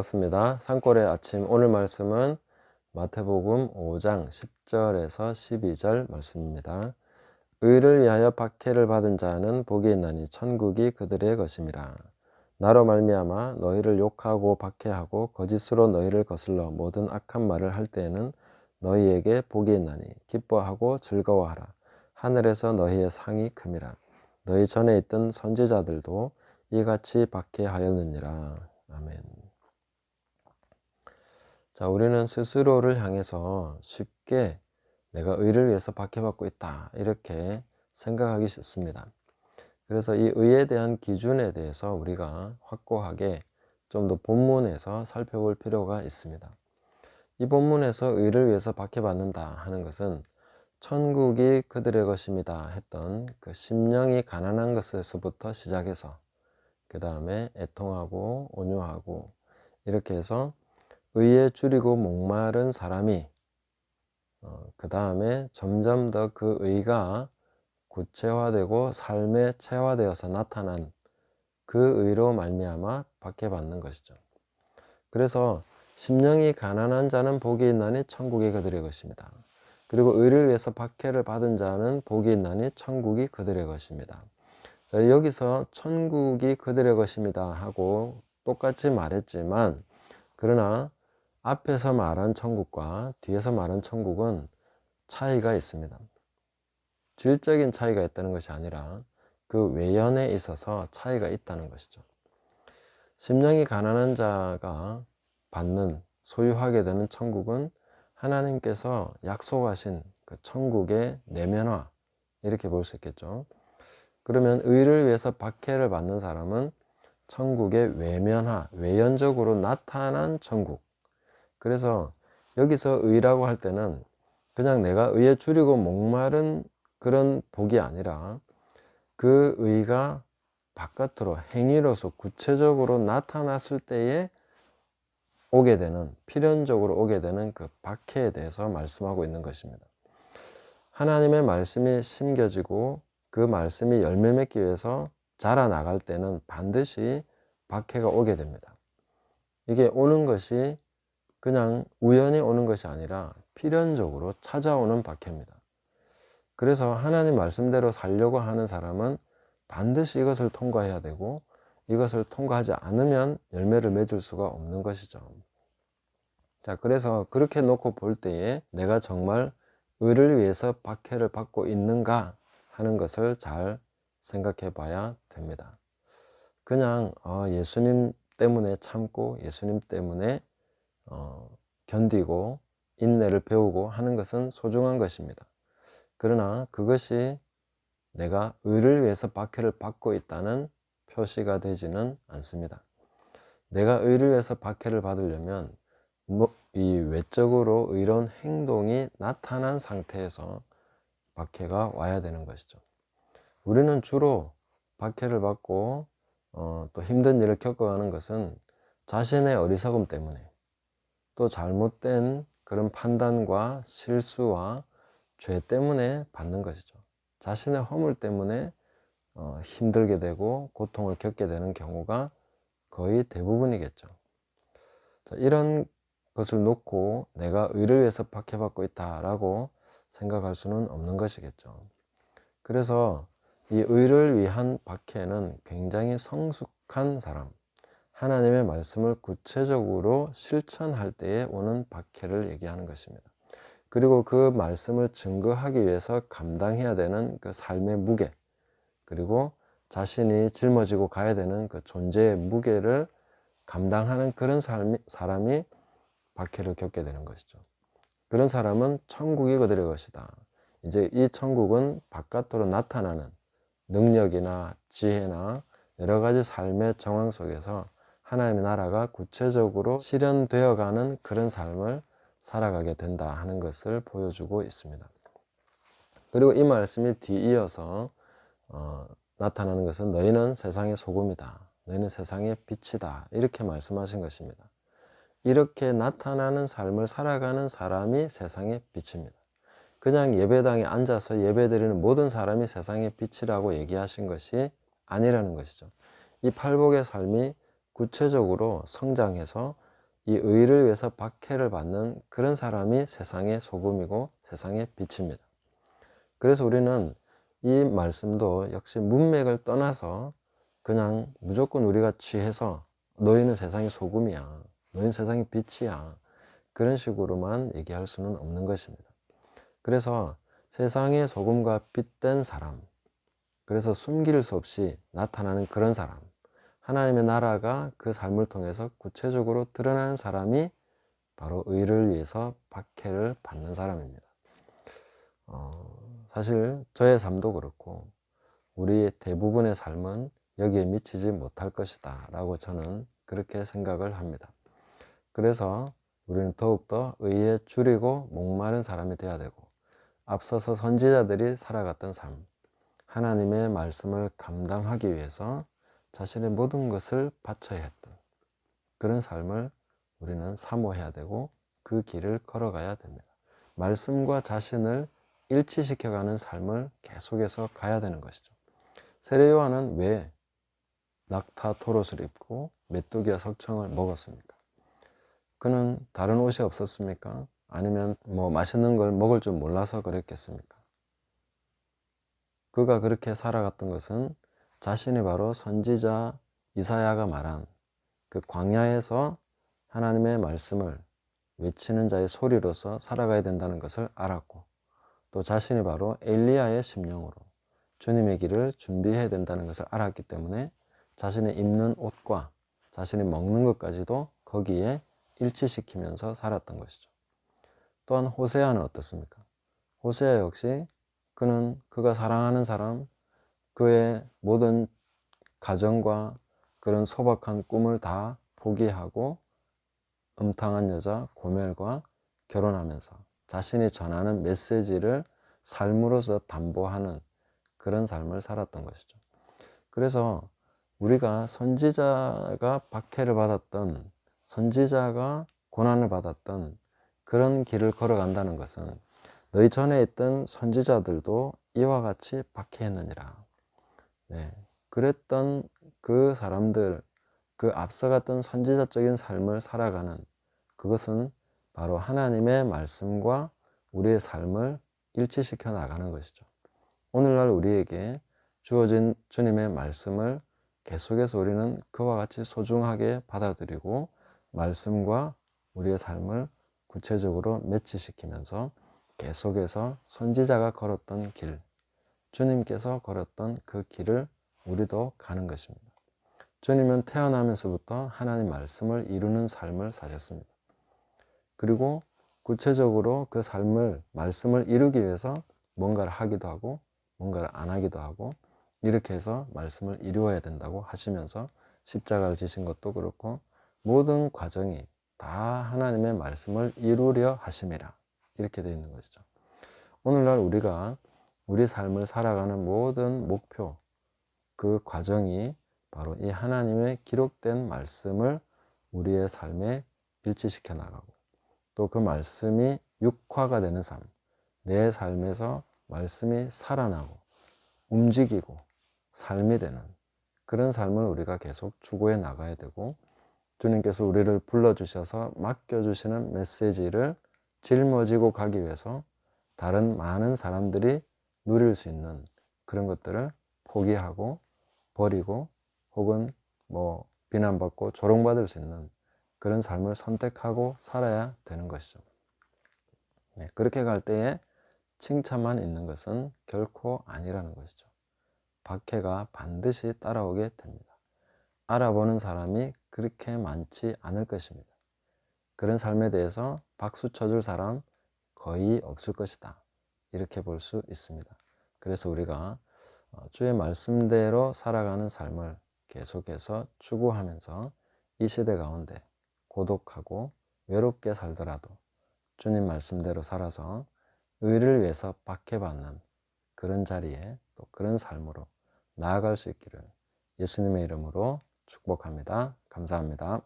반갑습니다. 산골의 아침, 오늘 말씀은 마태복음 5장 10절에서 12절 말씀입니다. 의를 위하여 박해를 받은 자는 복이 있나니 천국이 그들의 것임이라. 나로 말미암아 너희를 욕하고 박해하고 거짓으로 너희를 거슬러 모든 악한 말을 할 때에는 너희에게 복이 있나니 기뻐하고 즐거워하라. 하늘에서 너희의 상이 큼이라. 너희 전에 있던 선지자들도 이같이 박해하였느니라. 아멘. 자, 우리는 스스로를 향해서 쉽게 내가 의를 위해서 박해받고 있다 이렇게 생각하기 쉽습니다. 그래서 이 의에 대한 기준에 대해서 우리가 확고하게 좀 더 본문에서 살펴볼 필요가 있습니다. 이 본문에서 의를 위해서 박해받는다 하는 것은 천국이 그들의 것입니다 했던 그 심령이 가난한 것에서부터 시작해서 그 다음에 애통하고 온유하고 이렇게 해서 의에 줄이고 목마른 사람이 그 다음에 점점 더 그 의가 구체화되고 삶에 체화되어서 나타난 그 의로 말미암아 박해받는 것이죠. 그래서 심령이 가난한 자는 복이 있나니 천국이 그들의 것입니다. 그리고 의를 위해서 박해를 받은 자는 복이 있나니 천국이 그들의 것입니다. 자, 여기서 천국이 그들의 것입니다 하고 똑같이 말했지만 그러나 앞에서 말한 천국과 뒤에서 말한 천국은 차이가 있습니다. 질적인 차이가 있다는 것이 아니라 그 외연에 있어서 차이가 있다는 것이죠. 심령이 가난한 자가 받는, 소유하게 되는 천국은 하나님께서 약속하신 그 천국의 내면화 이렇게 볼 수 있겠죠. 그러면 의를 위해서 박해를 받는 사람은 천국의 외면화, 외연적으로 나타난 천국. 그래서 여기서 의라고 할 때는 그냥 내가 의에 줄이고 목마른 그런 복이 아니라 그 의가 바깥으로 행위로서 구체적으로 나타났을 때에 오게 되는, 필연적으로 오게 되는 그 박해에 대해서 말씀하고 있는 것입니다. 하나님의 말씀이 심겨지고 그 말씀이 열매 맺기 위해서 자라나갈 때는 반드시 박해가 오게 됩니다. 이게 오는 것이 그냥 우연히 오는 것이 아니라 필연적으로 찾아오는 박해입니다. 그래서 하나님 말씀대로 살려고 하는 사람은 반드시 이것을 통과해야 되고 이것을 통과하지 않으면 열매를 맺을 수가 없는 것이죠. 자, 그래서 그렇게 놓고 볼 때에 내가 정말 의를 위해서 박해를 받고 있는가 하는 것을 잘 생각해 봐야 됩니다. 그냥 예수님 때문에 참고 예수님 때문에 견디고 인내를 배우고 하는 것은 소중한 것입니다. 그러나 그것이 내가 의를 위해서 박해를 받고 있다는 표시가 되지는 않습니다. 내가 의를 위해서 박해를 받으려면 이 외적으로 의로운 행동이 나타난 상태에서 박해가 와야 되는 것이죠. 우리는 주로 박해를 받고 또 힘든 일을 겪어가는 것은 자신의 어리석음 때문에 또 잘못된 그런 판단과 실수와 죄 때문에 받는 것이죠. 자신의 허물 때문에 힘들게 되고 고통을 겪게 되는 경우가 거의 대부분이겠죠. 자, 이런 것을 놓고 내가 의를 위해서 박해받고 있다라고 생각할 수는 없는 것이겠죠. 그래서 이 의를 위한 박해는 굉장히 성숙한 사람, 하나님의 말씀을 구체적으로 실천할 때에 오는 박해를 얘기하는 것입니다. 그리고 그 말씀을 증거하기 위해서 감당해야 되는 그 삶의 무게, 그리고 자신이 짊어지고 가야 되는 그 존재의 무게를 감당하는 그런 사람이 박해를 겪게 되는 것이죠. 그런 사람은 천국이 그들의 것이다. 이제 이 천국은 바깥으로 나타나는 능력이나 지혜나 여러 가지 삶의 정황 속에서 하나님의 나라가 구체적으로 실현되어 가는 그런 삶을 살아가게 된다 하는 것을 보여주고 있습니다. 그리고 이 말씀이 뒤이어서 나타나는 것은 너희는 세상의 소금이다. 너희는 세상의 빛이다. 이렇게 말씀하신 것입니다. 이렇게 나타나는 삶을 살아가는 사람이 세상의 빛입니다. 그냥 예배당에 앉아서 예배드리는 모든 사람이 세상의 빛이라고 얘기하신 것이 아니라는 것이죠. 이 팔복의 삶이 구체적으로 성장해서 이 의를 위해서 박해를 받는 그런 사람이 세상의 소금이고 세상의 빛입니다. 그래서 우리는 이 말씀도 역시 문맥을 떠나서 그냥 무조건 우리가 취해서 너희는 세상의 소금이야, 너희는 세상의 빛이야, 그런 식으로만 얘기할 수는 없는 것입니다. 그래서 세상의 소금과 빛된 사람, 그래서 숨길 수 없이 나타나는 그런 사람, 하나님의 나라가 그 삶을 통해서 구체적으로 드러나는 사람이 바로 의를 위해서 박해를 받는 사람입니다. 사실 저의 삶도 그렇고 우리의 대부분의 삶은 여기에 미치지 못할 것이다 라고 저는 그렇게 생각을 합니다. 그래서 우리는 더욱더 의에 줄이고 목마른 사람이 되어야 되고, 앞서서 선지자들이 살아갔던 삶, 하나님의 말씀을 감당하기 위해서 자신의 모든 것을 바쳐야 했던 그런 삶을 우리는 사모해야 되고 그 길을 걸어가야 됩니다. 말씀과 자신을 일치시켜가는 삶을 계속해서 가야 되는 것이죠. 세례 요한은 왜 낙타 토롯을 입고 메뚜기와 석청을 먹었습니까? 그는 다른 옷이 없었습니까? 아니면 맛있는 걸 먹을 줄 몰라서 그랬겠습니까? 그가 그렇게 살아갔던 것은 자신이 바로 선지자 이사야가 말한 그 광야에서 하나님의 말씀을 외치는 자의 소리로서 살아가야 된다는 것을 알았고, 또 자신이 바로 엘리야의 심령으로 주님의 길을 준비해야 된다는 것을 알았기 때문에 자신이 입는 옷과 자신이 먹는 것까지도 거기에 일치시키면서 살았던 것이죠. 또한 호세아는 어떻습니까? 호세아 역시 그는 그가 사랑하는 사람, 그의 모든 가정과 그런 소박한 꿈을 다 포기하고 음탕한 여자 고멜과 결혼하면서 자신이 전하는 메시지를 삶으로서 담보하는 그런 삶을 살았던 것이죠. 그래서 우리가 선지자가 박해를 받았던, 선지자가 고난을 받았던 그런 길을 걸어간다는 것은 너희 전에 있던 선지자들도 이와 같이 박해했느니라. 네, 그랬던 그 사람들, 그 앞서갔던 선지자적인 삶을 살아가는 그것은 바로 하나님의 말씀과 우리의 삶을 일치시켜 나가는 것이죠. 오늘날 우리에게 주어진 주님의 말씀을 계속해서 우리는 그와 같이 소중하게 받아들이고 말씀과 우리의 삶을 구체적으로 매치시키면서 계속해서 선지자가 걸었던 길, 주님께서 걸었던 그 길을 우리도 가는 것입니다. 주님은 태어나면서부터 하나님 말씀을 이루는 삶을 사셨습니다. 그리고 구체적으로 그 삶을, 말씀을 이루기 위해서 뭔가를 하기도 하고 뭔가를 안 하기도 하고 이렇게 해서 말씀을 이루어야 된다고 하시면서 십자가를 지신 것도 그렇고 모든 과정이 다 하나님의 말씀을 이루려 하심이라 이렇게 되어 있는 것이죠. 오늘날 우리가 우리 삶을 살아가는 모든 목표, 그 과정이 바로 이 하나님의 기록된 말씀을 우리의 삶에 일치시켜 나가고 또 그 말씀이 육화가 되는 삶, 내 삶에서 말씀이 살아나고 움직이고 삶이 되는 그런 삶을 우리가 계속 추구해 나가야 되고, 주님께서 우리를 불러주셔서 맡겨주시는 메시지를 짊어지고 가기 위해서 다른 많은 사람들이 누릴 수 있는 그런 것들을 포기하고 버리고 혹은 비난받고 조롱받을 수 있는 그런 삶을 선택하고 살아야 되는 것이죠. 네, 그렇게 갈 때에 칭찬만 있는 것은 결코 아니라는 것이죠. 박해가 반드시 따라오게 됩니다. 알아보는 사람이 그렇게 많지 않을 것입니다. 그런 삶에 대해서 박수 쳐줄 사람 거의 없을 것이다. 이렇게 볼 수 있습니다. 그래서 우리가 주의 말씀대로 살아가는 삶을 계속해서 추구하면서 이 시대 가운데 고독하고 외롭게 살더라도 주님 말씀대로 살아서 의를 위해서 박해받는 그런 자리에 또 그런 삶으로 나아갈 수 있기를 예수님의 이름으로 축복합니다. 감사합니다.